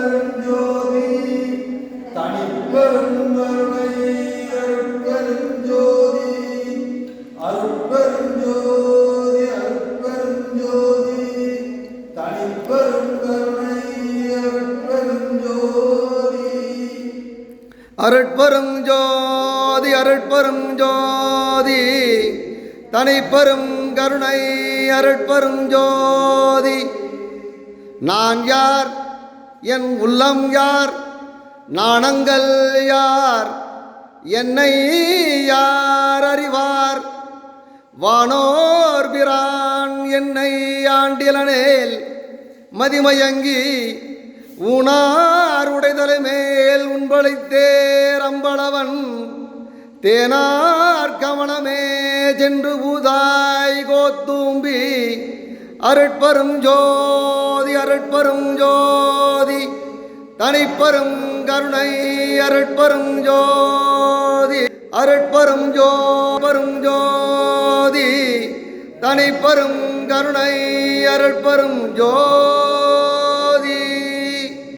அருட்பெருஞ்சோதி தனிப்பெருங்கருணை அருட்பெருஞ்சோதி அருட்பெருஞ்சோதி அருட்பெருஞ்சோதி தனிப்பெருங்கருணை அருட்பெருஞ்சோதி அருட்பெருஞ்சோதி அருட்பெருஞ்சோதி தனிப்பெரும் கருணை அருட்பெருஞ்சோதி. நான் யார், என் உள்ளம் யார், நாணங்கள் யார், என்னை யார் அறிவார்? வானோர் பிரான் என்னை ஆண்டிலனேல் மதிமயங்கி ஊனார் உடைதலை மேல் உண்பளித்தேர் அம்பளவன் தேனார் கவனமே சென்று பூதாய் கோத்தூம்பி அருட்பெரும் ஜோதி அருட்பெரும் ஜோதி தனிப்பெரும் கருணை அருட்பெரும் ஜோதி அருட்பெரும் ஜோபெரும் ஜோதி தனிப்பெரும் கருணை அருட்பெரும் ஜோதி.